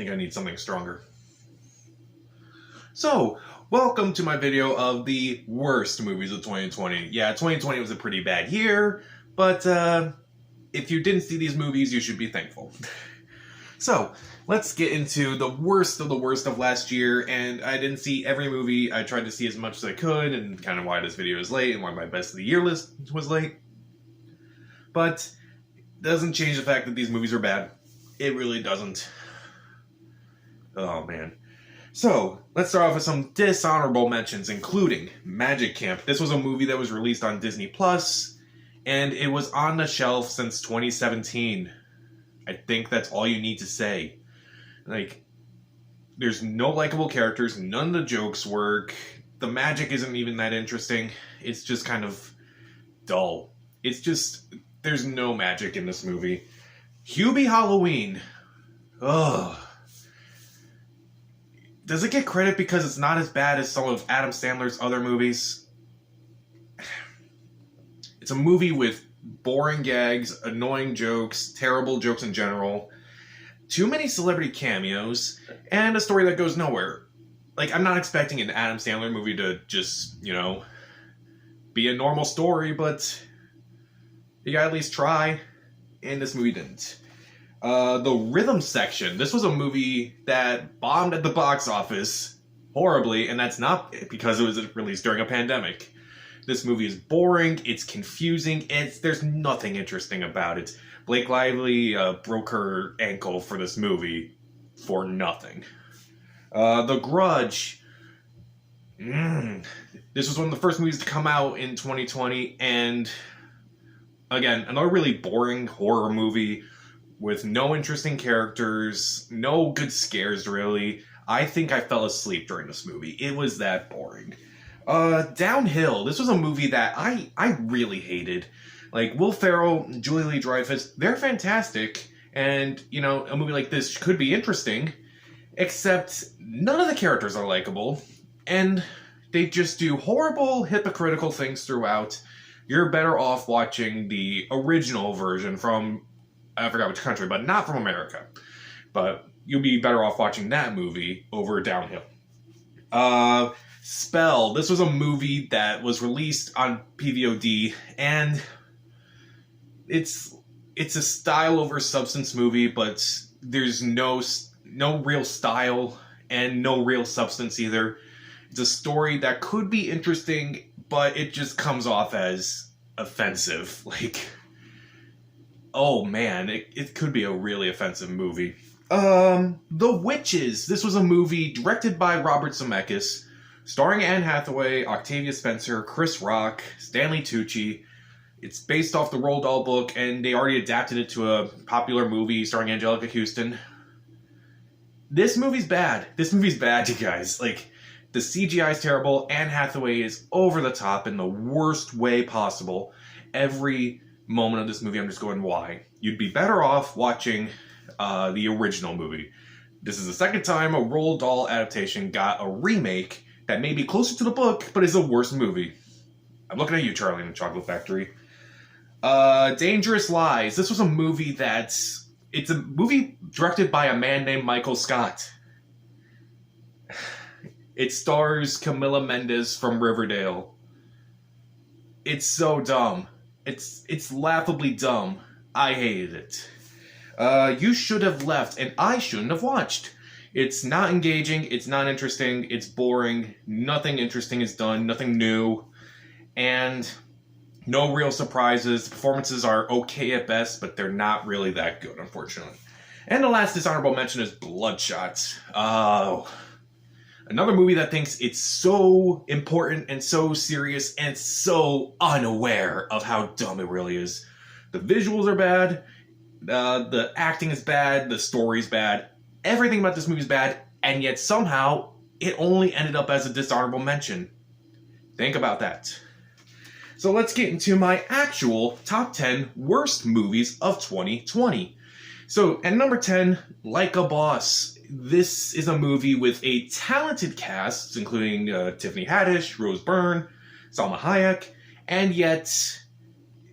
think I need something stronger. So, welcome to my video of the worst movies of 2020. Yeah, 2020 was a pretty bad year, but if you didn't see these movies, you should be thankful. So, let's get into the worst of last year, and I didn't see every movie. I tried to see as much as I could, and kind of why this video is late, and why my best of the year list was late. But, it doesn't change the fact that these movies are bad. It really doesn't. Oh, man. So, let's start off with some dishonorable mentions, including Magic Camp. This was a movie that was released on Disney+, and it was on the shelf since 2017. I think that's all you need to say. Like, there's no likable characters, none of the jokes work, the magic isn't even that interesting, it's just kind of dull. It's just, there's no magic in this movie. Hubie Halloween. Ugh. Does it get credit because it's not as bad as some of Adam Sandler's other movies? It's a movie with boring gags, annoying jokes, terrible jokes in general, too many celebrity cameos, and a story that goes nowhere. Like, I'm not expecting an Adam Sandler movie to just, be a normal story, but you gotta at least try, and this movie didn't. The Rhythm Section. This was a movie that bombed at the box office horribly, and that's not because it was released during a pandemic. This movie is boring, it's confusing, there's nothing interesting about it. Blake Lively broke her ankle for this movie for nothing. The Grudge. This was one of the first movies to come out in 2020, and again, another really boring horror movie with no interesting characters, no good scares, really. I think I fell asleep during this movie. It was that boring. Downhill. This was a movie that I really hated. Like, Will Ferrell, Julia Louis-Dreyfus, they're fantastic, and, a movie like this could be interesting, except none of the characters are likable, and they just do horrible, hypocritical things throughout. You're better off watching the original version from, I forgot which country, but not from America. But you'll be better off watching that movie over Downhill. Spell. This was a movie that was released on PVOD, and it's a style over substance movie, but there's no real style and no real substance either. It's a story that could be interesting, but it just comes off as offensive. Like, oh man, it could be a really offensive movie. The Witches. This was a movie directed by Robert Zemeckis, starring Anne Hathaway, Octavia Spencer, Chris Rock, Stanley Tucci. It's based off the Roald Dahl book, and they already adapted it to a popular movie starring Angelica Houston. This movie's bad. This movie's bad, you guys. Like, the CGI is terrible. Anne Hathaway is over the top in the worst way possible. Every moment of this movie, I'm just going, why? You'd be better off watching the original movie. This is the second time a Roald Dahl adaptation got a remake that may be closer to the book, but is a worse movie. I'm looking at you, Charlie and the Chocolate Factory. Dangerous Lies. This was a movie it's a movie directed by a man named Michael Scott. It stars Camila Mendes from Riverdale. It's so dumb. It's laughably dumb. I hated it. You Should Have Left, and I shouldn't have watched. It's not engaging, it's not interesting, it's boring, nothing interesting is done, nothing new, and no real surprises. The performances are okay at best, but they're not really that good, unfortunately. And the last dishonorable mention is Bloodshot. Oh, another movie that thinks it's so important and so serious and so unaware of how dumb it really is. The visuals are bad, the acting is bad, the story's bad, everything about this movie is bad, and yet somehow it only ended up as a dishonorable mention. Think about that. So let's get into my actual top 10 worst movies of 2020. So at number 10, Like a Boss. This is a movie with a talented cast, including Tiffany Haddish, Rose Byrne, Salma Hayek, and yet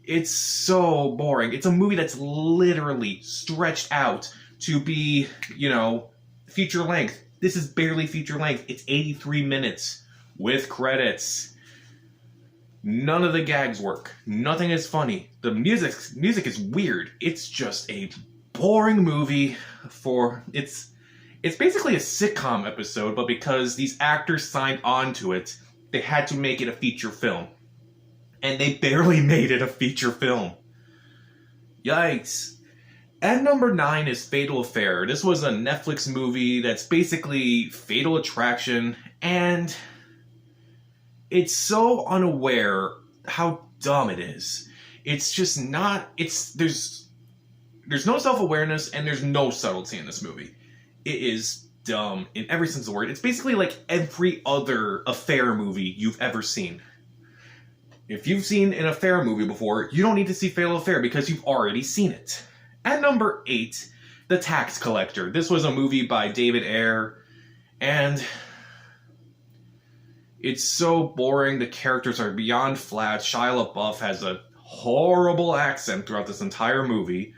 it's so boring. It's a movie that's literally stretched out to be, feature length. This is barely feature length. It's 83 minutes with credits. None of the gags work. Nothing is funny. The music is weird. It's just a boring movie for... It's basically a sitcom episode, but because these actors signed on to it, they had to make it a feature film. And they barely made it a feature film. Yikes. At number 9 is Fatal Affair. This was a Netflix movie that's basically Fatal Attraction, and it's so unaware how dumb it is. It's just not... There's no self-awareness, and there's no subtlety in this movie. It is dumb in every sense of the word. It's basically like every other affair movie you've ever seen. If you've seen an affair movie before, you don't need to see Fatal Affair because you've already seen it. At number 8, The Tax Collector. This was a movie by David Ayer, and it's so boring. The characters are beyond flat. Shia LaBeouf has a horrible accent throughout this entire movie,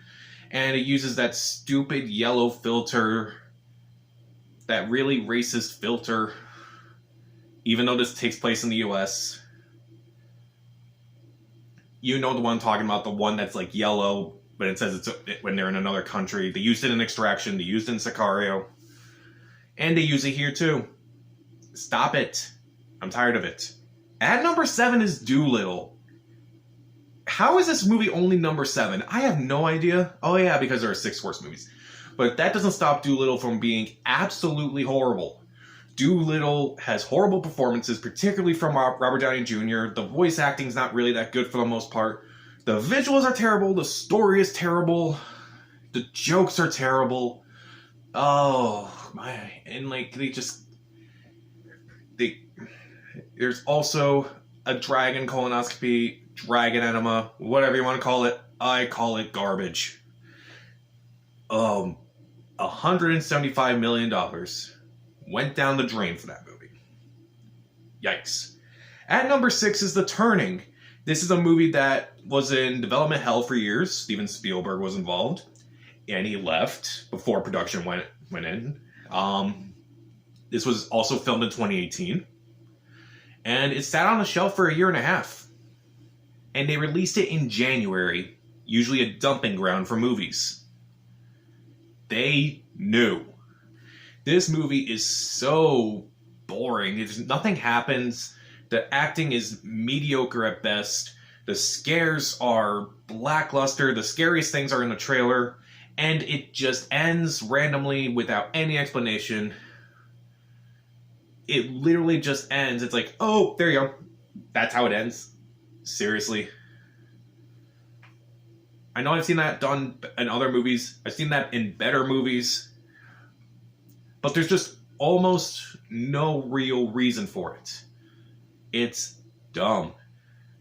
and it uses that stupid yellow filter, that really racist filter, even though this takes place in the US. You know the one I'm talking about, the one that's like yellow, but it says it's when they're in another country. They used it in Extraction, they used it in Sicario, and they use it here too. Stop it. I'm tired of it. At number 7 is Doolittle. How is this movie only number 7? I have no idea. Oh yeah, because there are 6 worse movies. But that doesn't stop Doolittle from being absolutely horrible. Doolittle has horrible performances, particularly from Robert Downey Jr. The voice acting is not really that good for the most part. The visuals are terrible. The story is terrible. The jokes are terrible. Oh my! And like there's also a dragon colonoscopy, dragon enema, whatever you want to call it. I call it garbage. $175 million went down the drain for that movie. Yikes. At number 6 is The Turning. This is a movie that was in development hell for years. Steven Spielberg was involved, and he left before production went in. This was also filmed in 2018, and it sat on the shelf for a year and a half. And they released it in January, usually a dumping ground for movies. They knew. This movie is so boring. Nothing happens. The acting is mediocre at best. The scares are lackluster. The scariest things are in the trailer. And it just ends randomly without any explanation. It literally just ends. It's like, oh, there you go. That's how it ends. Seriously. I know I've seen that done in other movies. I've seen that in better movies. But there's just almost no real reason for it. It's dumb.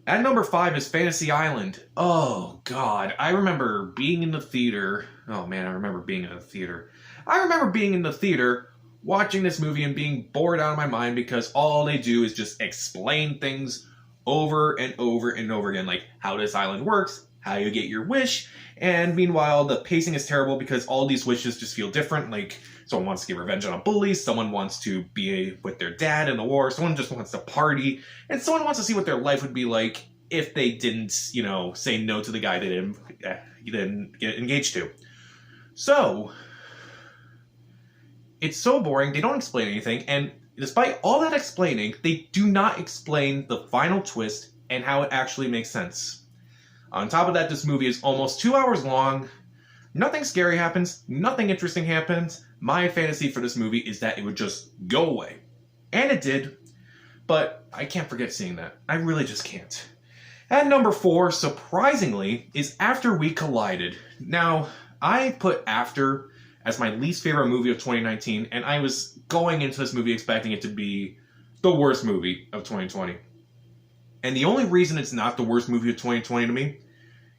At number 5 is Fantasy Island. Oh, God. I remember being in the theater. Oh, man, I remember being in the theater. I remember being in the theater, watching this movie and being bored out of my mind because all they do is just explain things over and over and over again. Like, how this island works, how you get your wish, and meanwhile, the pacing is terrible because all these wishes just feel different. Like, someone wants to get revenge on a bully, someone wants to be with their dad in the war, someone just wants to party, and someone wants to see what their life would be like if they didn't, say no to the guy they didn't get engaged to. So, it's so boring, they don't explain anything, and despite all that explaining, they do not explain the final twist and how it actually makes sense. On top of that, this movie is almost 2 hours long. Nothing scary happens. Nothing interesting happens. My fantasy for this movie is that it would just go away. And it did. But I can't forget seeing that. I really just can't. At number 4, surprisingly, is After We Collided. Now, I put After as my least favorite movie of 2019, and I was going into this movie expecting it to be the worst movie of 2020. And the only reason it's not the worst movie of 2020 to me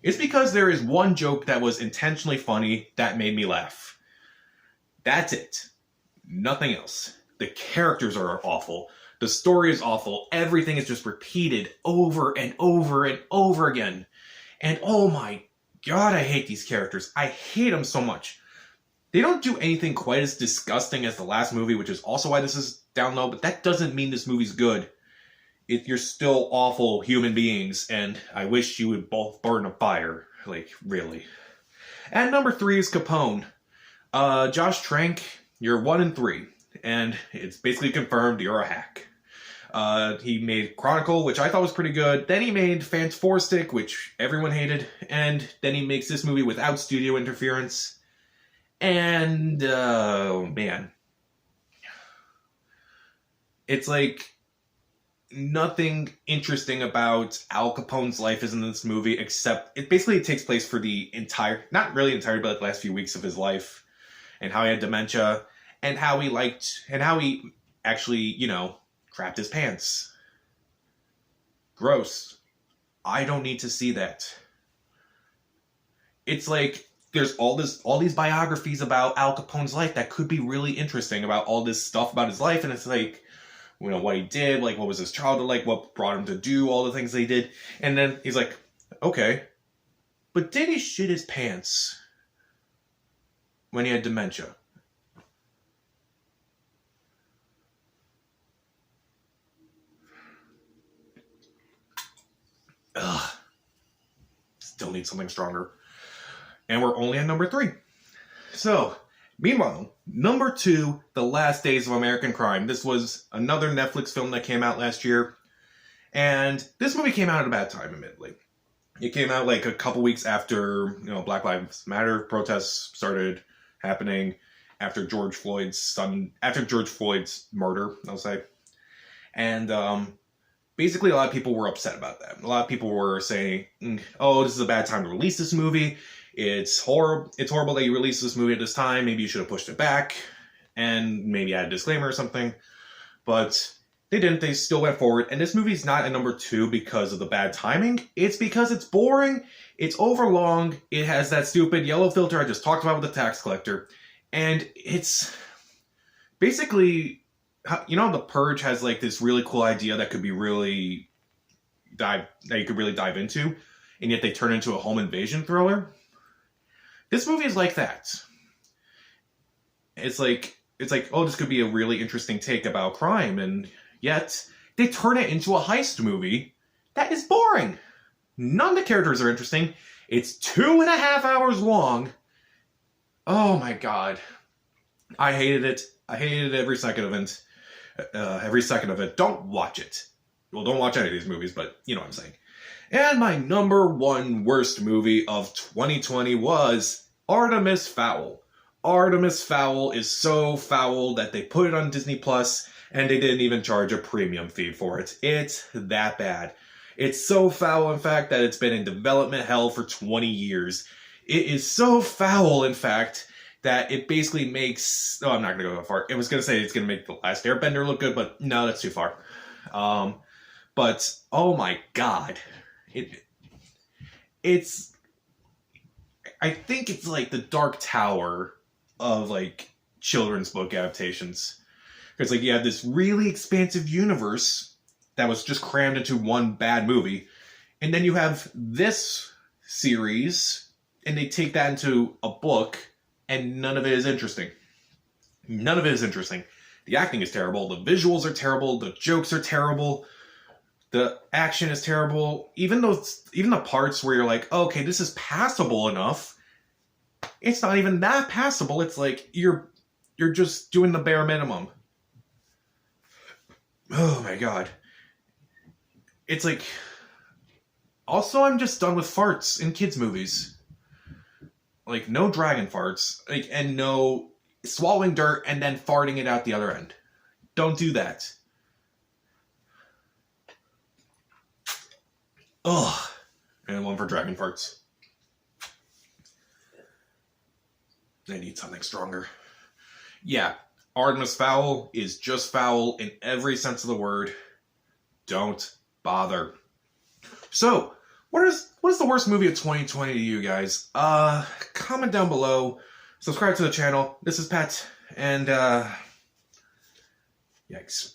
is because there is one joke that was intentionally funny that made me laugh. That's it. Nothing else. The characters are awful. The story is awful. Everything is just repeated over and over and over again. And oh my God, I hate these characters. I hate them so much. They don't do anything quite as disgusting as the last movie, which is also why this is down low, but that doesn't mean this movie's good. You're still awful human beings, and I wish you would both burn a fire. Like, really. And number 3 is Capone. Josh Trank, you're 1 in 3, and it's basically confirmed you're a hack. He made Chronicle, which I thought was pretty good. Then he made Fans 4 Stick, which everyone hated. And then he makes this movie without studio interference. And, oh man. It's like nothing interesting about Al Capone's life is in this movie, except it basically takes place for the entire, not really entire, but like the last few weeks of his life, and how he had dementia, and how he actually, you know, crapped his pants. Gross. I don't need to see that. It's like there's all these biographies about Al Capone's life that could be really interesting, about all this stuff about his life, and it's like, you know, what he did, like what was his childhood like, what brought him to do all the things they did. And then he's like, okay, but did he shit his pants when he had dementia? Ugh. Still need something stronger. And we're only at number 3. So, meanwhile, number 2, The Last Days of American Crime. This was another Netflix film that came out last year. And this movie came out at a bad time, admittedly. It came out like a couple weeks after, you know, Black Lives Matter protests started happening, after George Floyd's murder, I'll say. And basically a lot of people were upset about that. A lot of people were saying, oh, this is a bad time to release this movie. It's horrible that you released this movie at this time. Maybe you should have pushed it back and maybe add a disclaimer or something. But they didn't. They still went forward. And this movie's not at number 2 because of the bad timing. It's because it's boring. It's overlong. It has that stupid yellow filter I just talked about with the tax collector. And it's basically, you know, The Purge has like this really cool idea that could be really that you could really dive into. And yet they turn into a home invasion thriller. This movie is like that. It's like, oh, this could be a really interesting take about crime, and yet they turn it into a heist movie that is boring. None of the characters are interesting. It's 2.5 hours long. Oh my god. I hated it. I hated every second of it. Don't watch it. Well, don't watch any of these movies, but you know what I'm saying. And my number 1 worst movie of 2020 was Artemis Fowl. Artemis Fowl is so foul that they put it on Disney Plus and they didn't even charge a premium fee for it. It's that bad. It's so foul, in fact, that it's been in development hell for 20 years. It is so foul, in fact, that it basically makes... Oh, I'm not going to go that far. I was going to say it's going to make The Last Airbender look good, but no, that's too far. But, oh my god. It's... I think it's like the Dark Tower of, like, children's book adaptations. Because, like, you have this really expansive universe that was just crammed into one bad movie. And then you have this series, and they take that into a book, and none of it is interesting. None of it is interesting. The acting is terrible, the visuals are terrible, the jokes are terrible, the action is terrible. Even the parts where you're like, oh, okay, this is passable enough, it's not even that passable. It's like you're just doing the bare minimum. Oh my god. It's like... Also, I'm just done with farts in kids' movies. Like, no dragon farts. Like, and no swallowing dirt and then farting it out the other end. Don't do that. Ugh. And one for dragon farts. I need something stronger. Yeah, Artemis Fowl is just foul in every sense of the word. Don't bother. So, what is the worst movie of 2020 to you guys? Comment down below. Subscribe to the channel. This is Pat, and yikes.